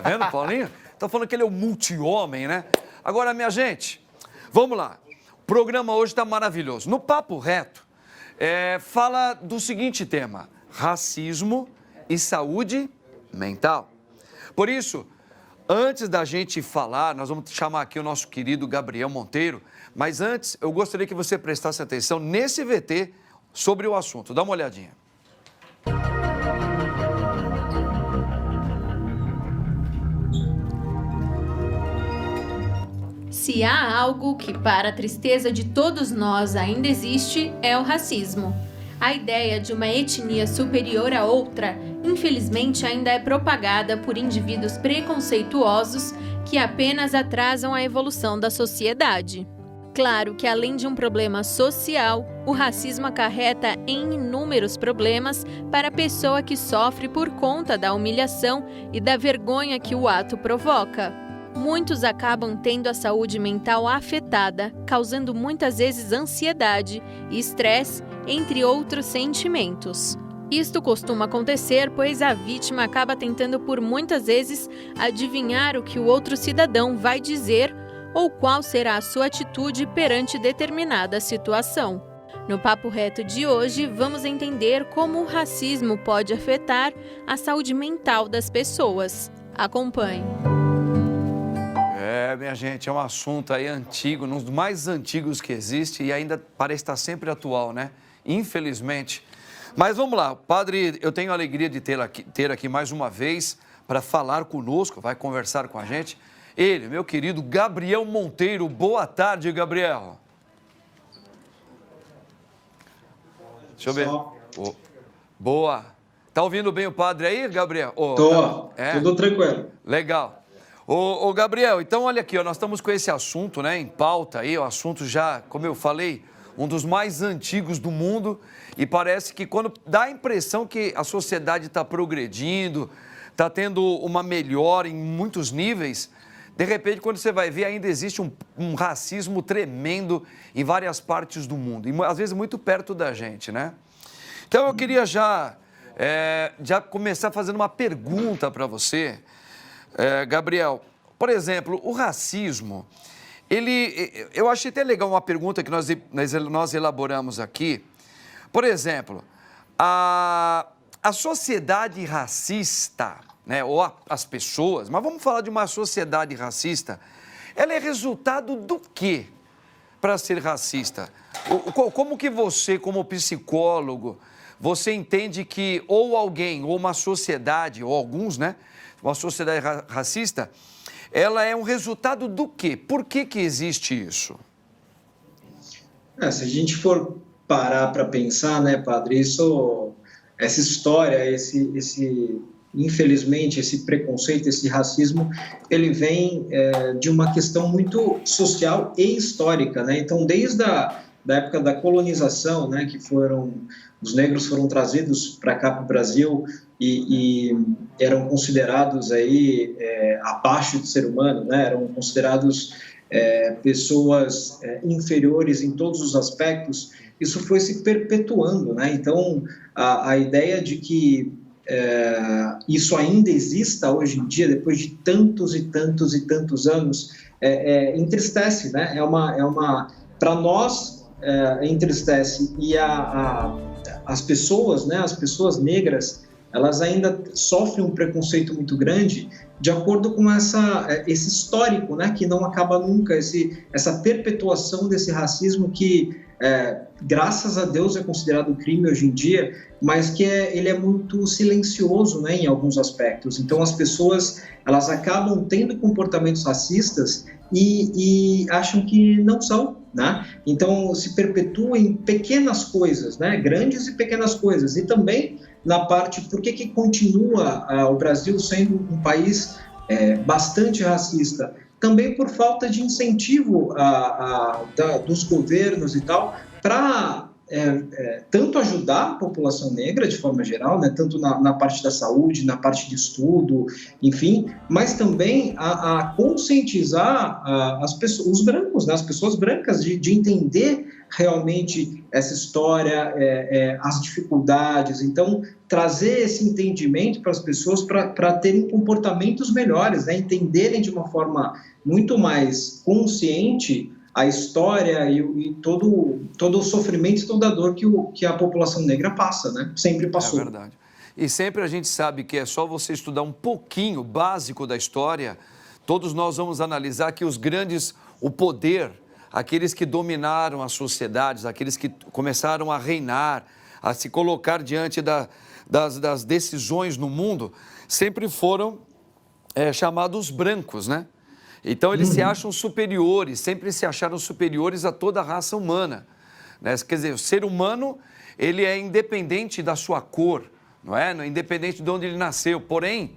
vendo, Paulinho? Tá falando que ele é o multi-homem, né? Agora, minha gente, vamos lá. O programa hoje está maravilhoso. No Papo Reto, fala do seguinte tema: racismo e saúde mental. Por isso, antes da gente falar, nós vamos chamar aqui o nosso querido Gabriel Monteiro, mas antes eu gostaria que você prestasse atenção nesse VT sobre o assunto. Dá uma olhadinha. Se há algo que, para a tristeza de todos nós, ainda existe, é o racismo. A ideia de uma etnia superior a outra, infelizmente, ainda é propagada por indivíduos preconceituosos que apenas atrasam a evolução da sociedade. Claro que, além de um problema social, o racismo acarreta em inúmeros problemas para a pessoa que sofre por conta da humilhação e da vergonha que o ato provoca. Muitos acabam tendo a saúde mental afetada, causando muitas vezes ansiedade e estresse, entre outros sentimentos. Isto costuma acontecer pois a vítima acaba tentando por muitas vezes adivinhar o que o outro cidadão vai dizer ou qual será a sua atitude perante determinada situação. No Papo Reto de hoje, vamos entender como o racismo pode afetar a saúde mental das pessoas. Acompanhe. Minha gente, é um assunto aí antigo, um dos mais antigos que existe e ainda parece estar sempre atual, né? Infelizmente. Mas vamos lá, padre, eu tenho a alegria de ter aqui mais uma vez para falar conosco, vai conversar com a gente. Ele, meu querido Gabriel Monteiro. Boa tarde, Gabriel. Deixa eu ver. Oh, boa. Tá ouvindo bem o padre aí, Gabriel? Tô, tudo tranquilo. Legal. Ô, Gabriel, então olha aqui, ó, nós estamos com esse assunto, né, em pauta aí, o assunto já, como eu falei, um dos mais antigos do mundo e parece que quando dá a impressão que a sociedade está progredindo, está tendo uma melhora em muitos níveis, de repente, quando você vai ver, ainda existe um racismo tremendo em várias partes do mundo e às vezes muito perto da gente, né? Então eu queria já começar fazendo uma pergunta para você, Gabriel. Por exemplo, o racismo, eu achei até legal uma pergunta que nós elaboramos aqui. Por exemplo, a sociedade racista, né, ou as pessoas, mas vamos falar de uma sociedade racista, ela é resultado do quê para ser racista? Como que você, como psicólogo, você entende que ou alguém, ou uma sociedade, ou alguns, né, uma sociedade racista, ela é um resultado do quê? Por que existe isso? Se a gente for parar para pensar, né, padre, essa história, infelizmente, esse preconceito, esse racismo, ele vem de uma questão muito social e histórica, né? Então, desde da época da colonização, né, que os negros foram trazidos para cá, para o Brasil, e eram considerados aí abaixo do ser humano, né? Eram considerados pessoas inferiores em todos os aspectos. Isso foi se perpetuando, né? Então, a ideia de que isso ainda exista hoje em dia, depois de tantos e tantos e tantos anos, entristece, né? Para nós, entristece. E as pessoas, né? As pessoas negras, elas ainda sofrem um preconceito muito grande de acordo com esse histórico, né, que não acaba nunca, essa perpetuação desse racismo que, graças a Deus, é considerado crime hoje em dia, mas que ele é muito silencioso, né, em alguns aspectos. Então, as pessoas, elas acabam tendo comportamentos racistas e acham que não são, né? Então, se perpetua em pequenas coisas, né, grandes e pequenas coisas. E também na parte, por que continua o Brasil sendo um país bastante racista? Também por falta de incentivo dos governos e tal, para tanto ajudar a população negra de forma geral, né, tanto na parte da saúde, na parte de estudo, enfim, mas também a conscientizar as pessoas, os brancos, né, as pessoas brancas, de entender realmente essa história, as dificuldades. Então, trazer esse entendimento para as pessoas para terem comportamentos melhores, né, entenderem de uma forma muito mais consciente a história e todo o sofrimento e toda a dor que a população negra passa, né? Sempre passou. É verdade. E sempre a gente sabe que é só você estudar um pouquinho básico da história, todos nós vamos analisar que os grandes, o poder, aqueles que dominaram as sociedades, aqueles que começaram a reinar, a se colocar diante das decisões no mundo, sempre foram chamados brancos, né? Então, eles se acham superiores, sempre se acharam superiores a toda a raça humana, né? Quer dizer, o ser humano, ele é independente da sua cor, não é? Independente de onde ele nasceu. Porém,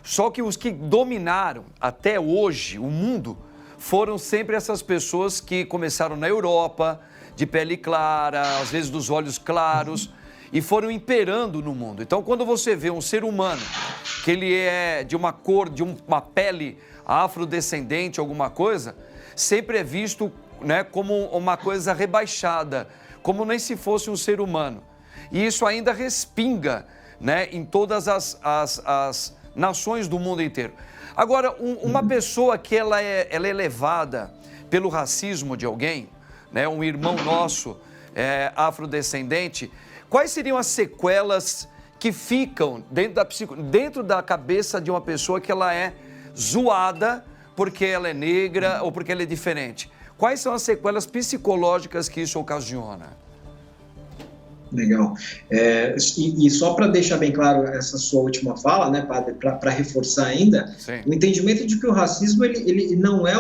só que os que dominaram até hoje o mundo foram sempre essas pessoas que começaram na Europa, de pele clara, às vezes dos olhos claros, e foram imperando no mundo. Então, quando você vê um ser humano que ele é de uma cor, de uma pele afrodescendente, alguma coisa, sempre é visto, né, como uma coisa rebaixada, como nem se fosse um ser humano. E isso ainda respinga, né, em todas as nações do mundo inteiro. Agora, uma pessoa que ela é levada pelo racismo de alguém, né, um irmão nosso afrodescendente, quais seriam as sequelas que ficam dentro da cabeça de uma pessoa que ela é zoada porque ela é negra ou porque ela é diferente? Quais são as sequelas psicológicas que isso ocasiona? Legal. E só para deixar bem claro essa sua última fala, né, padre, para reforçar ainda, sim, o entendimento de que o racismo ele não é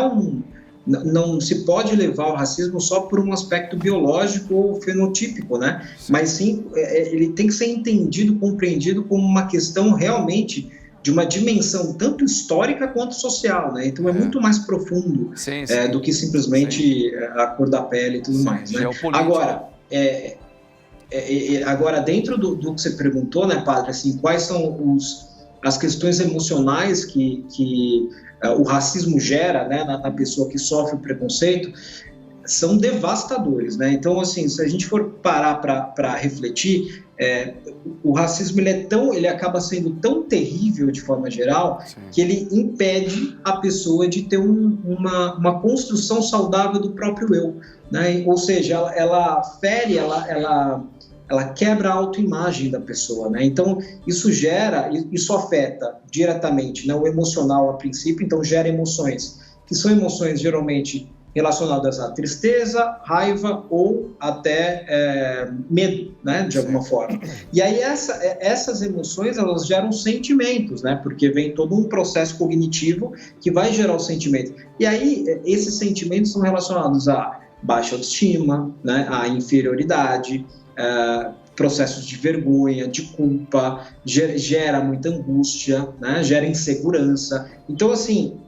não se pode levar o racismo só por um aspecto biológico ou fenotípico, né? Sim. Mas sim, ele tem que ser entendido, compreendido como uma questão realmente de uma dimensão tanto histórica quanto social, né? Então é muito mais profundo, sim, do que simplesmente a cor da pele e tudo mais, né? Agora, dentro do que você perguntou, né, padre, assim, quais são as questões emocionais que o racismo gera, né, na pessoa que sofre o preconceito, são devastadores, né? Então, assim, se a gente for parar para refletir, o racismo ele acaba sendo tão terrível de forma geral, sim, que ele impede a pessoa de ter uma construção saudável do próprio eu, né? Ou seja, ela fere, ela quebra a autoimagem da pessoa, né? Então, isso afeta diretamente, né, o emocional a princípio, então gera emoções, que são emoções geralmente relacionadas à tristeza, raiva ou até medo, né, de alguma forma. E aí essas emoções, elas geram sentimentos, né, porque vem todo um processo cognitivo que vai gerar o sentimento. E aí esses sentimentos são relacionados a baixa autoestima, né, a inferioridade, processos de vergonha, de culpa, gera muita angústia, né? Gera insegurança. Então, assim,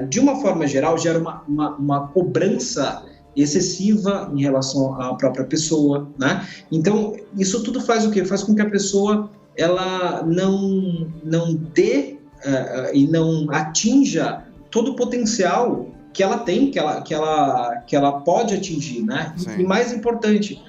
de uma forma geral, gera uma cobrança excessiva em relação à própria pessoa, né? Então, isso tudo faz o quê? Faz com que a pessoa ela não dê e não atinja todo o potencial que ela tem, que ela pode atingir, né? E mais importante,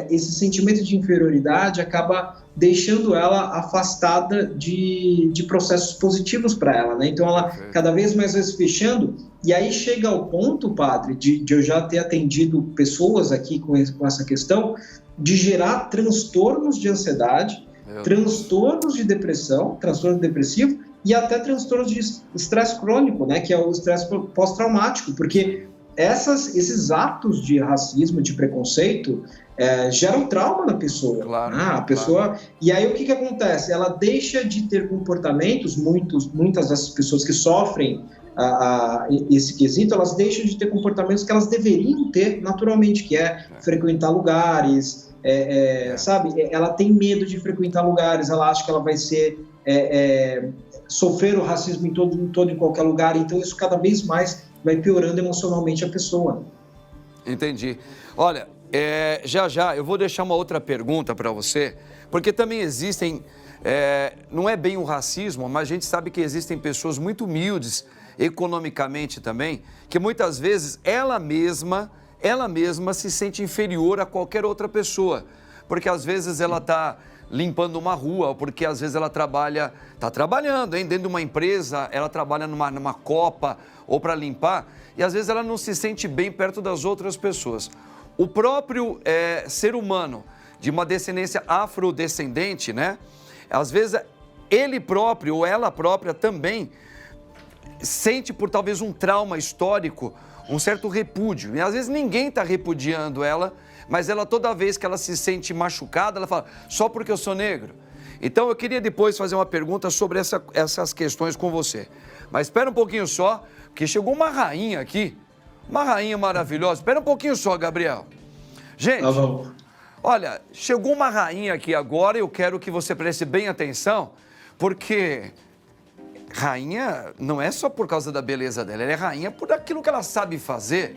esse sentimento de inferioridade acaba deixando ela afastada de processos positivos para ela, né? Então ela cada vez mais vai se fechando, e aí chega ao ponto, padre, de eu já ter atendido pessoas aqui com essa questão, de gerar transtornos de ansiedade, transtornos de depressão, transtorno depressivo e até transtornos de estresse crônico, né? Que é o estresse pós-traumático, porque esses atos de racismo, de preconceito, geram trauma na pessoa. Claro, a pessoa. Claro. E aí o que acontece? Ela deixa de ter comportamentos, muitas dessas pessoas que sofrem esse quesito, elas deixam de ter comportamentos que elas deveriam ter naturalmente, que é frequentar lugares, sabe? Ela tem medo de frequentar lugares, ela acha que ela vai sofrer o racismo em qualquer lugar, então isso cada vez mais vai piorando emocionalmente a pessoa. Entendi. Olha, Já eu vou deixar uma outra pergunta para você, porque também existem, não é bem o racismo, mas a gente sabe que existem pessoas muito humildes, economicamente também, que muitas vezes ela mesma se sente inferior a qualquer outra pessoa, porque às vezes ela está limpando uma rua, ou porque às vezes ela está trabalhando, dentro de uma empresa, ela trabalha numa copa ou para limpar, e às vezes ela não se sente bem perto das outras pessoas. O próprio ser humano de uma descendência afrodescendente, né? Às vezes ele próprio ou ela própria também sente por talvez um trauma histórico, um certo repúdio. E às vezes ninguém está repudiando ela, mas ela toda vez que ela se sente machucada, ela fala, só porque eu sou negro? Então eu queria depois fazer uma pergunta sobre essas questões com você. Mas espera um pouquinho só, porque chegou uma rainha aqui, uma rainha maravilhosa. Espera um pouquinho só, Gabriel. Gente, olha, chegou uma rainha aqui agora, eu quero que você preste bem atenção, porque rainha não é só por causa da beleza dela, ela é rainha por aquilo que ela sabe fazer.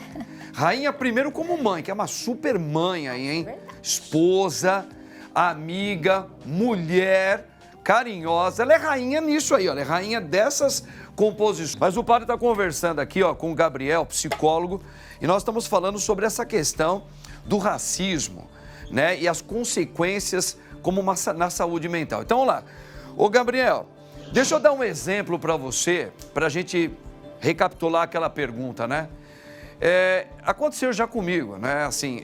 Rainha primeiro como mãe, que é uma super mãe aí, hein? Esposa, amiga, mulher, carinhosa. Ela é rainha nisso aí, olha, é rainha dessas composições. Mas o padre está conversando aqui, ó, com o Gabriel, psicólogo, e nós estamos falando sobre essa questão do racismo, né? E as consequências como na saúde mental. Então, vamos lá. Ô, Gabriel, deixa eu dar um exemplo para você, para a gente recapitular aquela pergunta, né? Aconteceu já comigo, né? Assim,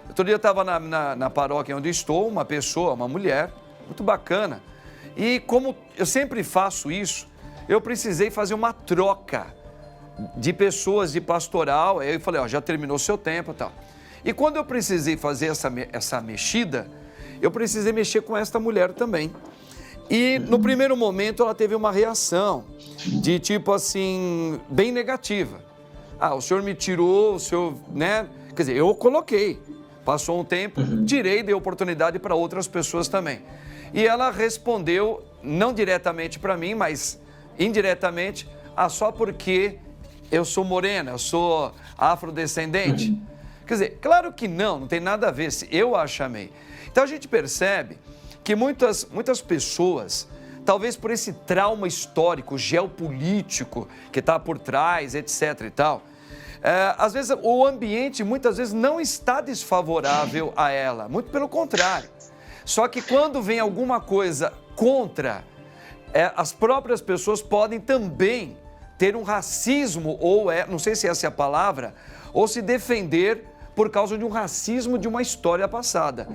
outro dia eu estava na paróquia onde estou, uma pessoa, uma mulher, muito bacana. E como eu sempre faço isso, eu precisei fazer uma troca de pessoas de pastoral. Aí eu falei, ó, já terminou o seu tempo e tal. E quando eu precisei fazer essa mexida, eu precisei mexer com esta mulher também. E no primeiro momento ela teve uma reação de tipo assim, bem negativa. Ah, o senhor me tirou, o senhor, né? Quer dizer, eu coloquei. Passou um tempo, tirei, dei oportunidade para outras pessoas também. E ela respondeu, não diretamente para mim, mas indiretamente, só porque eu sou morena, eu sou afrodescendente. Quer dizer, claro que não tem nada a ver, eu a chamei. Então a gente percebe que muitas pessoas, talvez por esse trauma histórico, geopolítico que está por trás, etc. e tal, às vezes o ambiente muitas vezes não está desfavorável a ela, muito pelo contrário. Só que quando vem alguma coisa contra, as próprias pessoas podem também ter um racismo, ou não sei se essa é a palavra, ou se defender por causa de um racismo de uma história passada.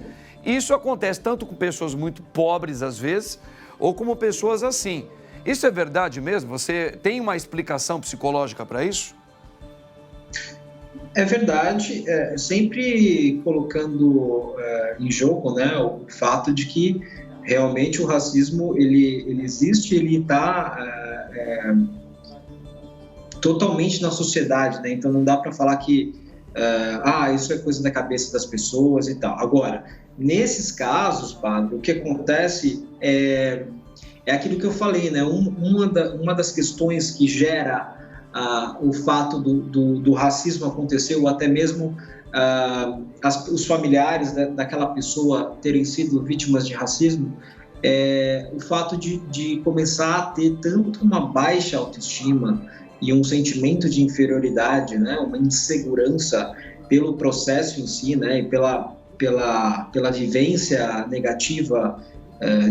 Isso acontece tanto com pessoas muito pobres, às vezes, ou como pessoas assim. Isso é verdade mesmo? Você tem uma explicação psicológica para isso? É verdade, sempre colocando em jogo, né, o fato de que realmente o racismo ele existe, ele está totalmente na sociedade, né? Então não dá para falar que isso é coisa da cabeça das pessoas e tal. Agora, nesses casos, padre, o que acontece é aquilo que eu falei, né? Uma das questões que gera o fato do racismo acontecer, ou até mesmo os familiares daquela pessoa terem sido vítimas de racismo, é o fato de começar a ter tanto uma baixa autoestima e um sentimento de inferioridade, né? Uma insegurança pelo processo em si, né? E pela vivência negativa,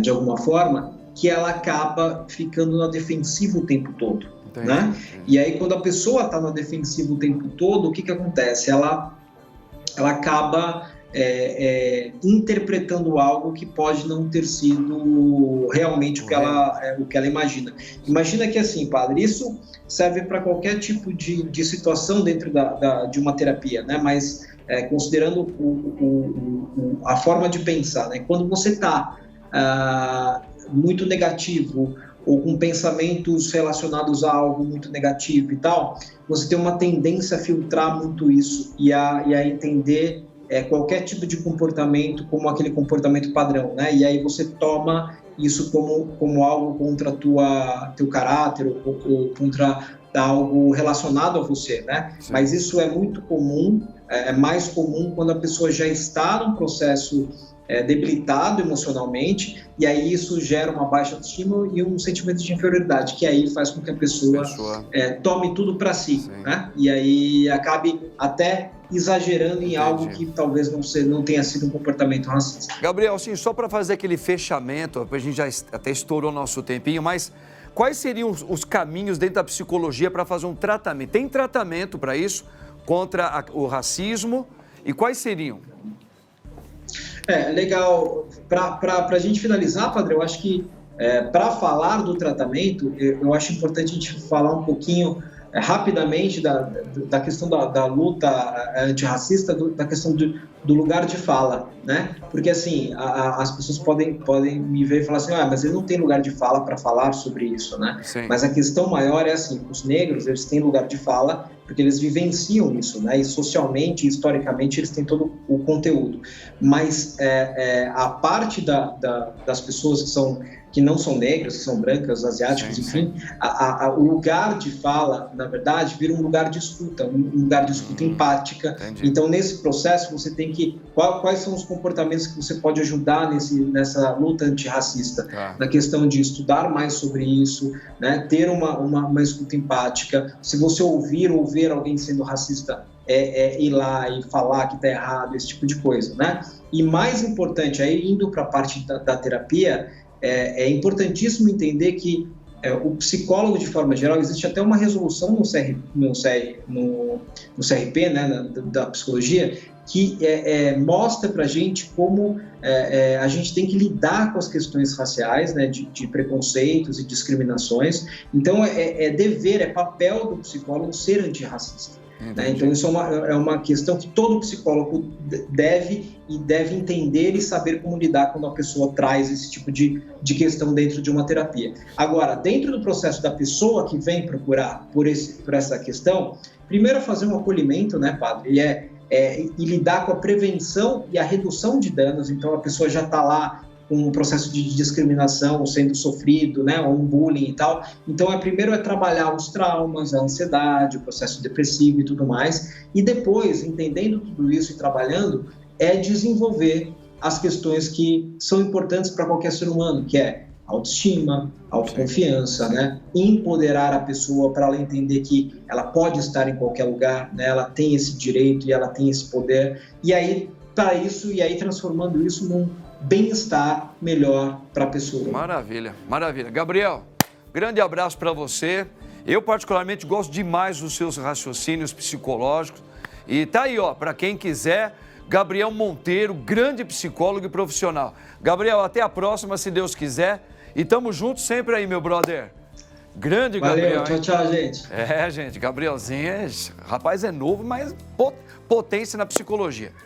de alguma forma, que ela acaba ficando na defensiva o tempo todo, né? E aí, quando a pessoa está na defensiva o tempo todo, o que acontece? Ela acaba interpretando algo que pode não ter sido realmente o que ela imagina. Imagina que assim, padre, isso serve para qualquer tipo de situação dentro de uma terapia, né? Mas considerando a forma de pensar, né? Quando você está muito negativo ou com pensamentos relacionados a algo muito negativo e tal, você tem uma tendência a filtrar muito isso e a entender qualquer tipo de comportamento como aquele comportamento padrão, né? E aí você toma isso como algo contra teu caráter ou contra algo relacionado a você, né? Sim. Mas isso é muito comum, é mais comum quando a pessoa já está num processo debilitado emocionalmente, e aí isso gera uma baixa autoestima e um sentimento de inferioridade, que aí faz com que a pessoa tome tudo para si, né? E aí acabe até exagerando em algo que talvez não tenha sido um comportamento racista. Gabriel, sim, só para fazer aquele fechamento, a gente já até estourou nosso tempinho, mas quais seriam os caminhos dentro da psicologia para fazer um tratamento? Tem tratamento para isso, contra o racismo, e quais seriam? Legal. Para a gente finalizar, Padre, eu acho que para falar do tratamento, eu acho importante a gente falar um pouquinho rapidamente da questão da luta antirracista, da questão do lugar de fala, né? Porque, assim, as pessoas podem me ver e falar assim, mas ele não tem lugar de fala para falar sobre isso, né? Sim. Mas a questão maior é assim, os negros, eles têm lugar de fala porque eles vivenciam isso, né? E socialmente, historicamente, eles têm todo o conteúdo. Mas a parte das pessoas que não são negras, que são brancas, asiáticos, enfim, o lugar de fala, na verdade, vira um lugar de escuta, um lugar de escuta empática. Entendi. Então, nesse processo, você tem que... Quais são os comportamentos que você pode ajudar nessa luta antirracista? Na questão de estudar mais sobre isso, né? Ter uma escuta empática. Se você ouvir alguém sendo racista, ir lá e falar que está errado, esse tipo de coisa, né? E mais importante, aí indo para a parte da terapia, é importantíssimo entender que o psicólogo, de forma geral, existe até uma resolução no CRP, né, da psicologia, que mostra para a gente como a gente tem que lidar com as questões raciais, né, de preconceitos e discriminações. Então, é dever, é papel do psicólogo ser antirracista. Né? Então, isso é uma questão que todo psicólogo deve entender e saber como lidar quando a pessoa traz esse tipo de questão dentro de uma terapia. Agora, dentro do processo da pessoa que vem procurar por essa questão, primeiro fazer um acolhimento, né, padre? E lidar com a prevenção e a redução de danos. Então, a pessoa já está lá com um processo de discriminação sendo sofrido, né, ou um bullying e tal. Então, primeiro é trabalhar os traumas, a ansiedade, o processo depressivo e tudo mais. E depois, entendendo tudo isso e trabalhando, desenvolver as questões que são importantes para qualquer ser humano, que é autoestima, autoconfiança, né? Empoderar a pessoa para ela entender que ela pode estar em qualquer lugar, né? Ela tem esse direito e ela tem esse poder. E aí, para isso, transformando isso num bem-estar melhor para a pessoa. Maravilha, maravilha. Gabriel, grande abraço para você. Eu, particularmente, gosto demais dos seus raciocínios psicológicos. E tá aí, para quem quiser, Gabriel Monteiro, grande psicólogo e profissional. Gabriel, até a próxima, se Deus quiser. E tamo juntos sempre aí, meu brother. Grande Gabriel. Valeu, tchau, gente. Gente, Gabrielzinho, rapaz, é novo, mas potência na psicologia.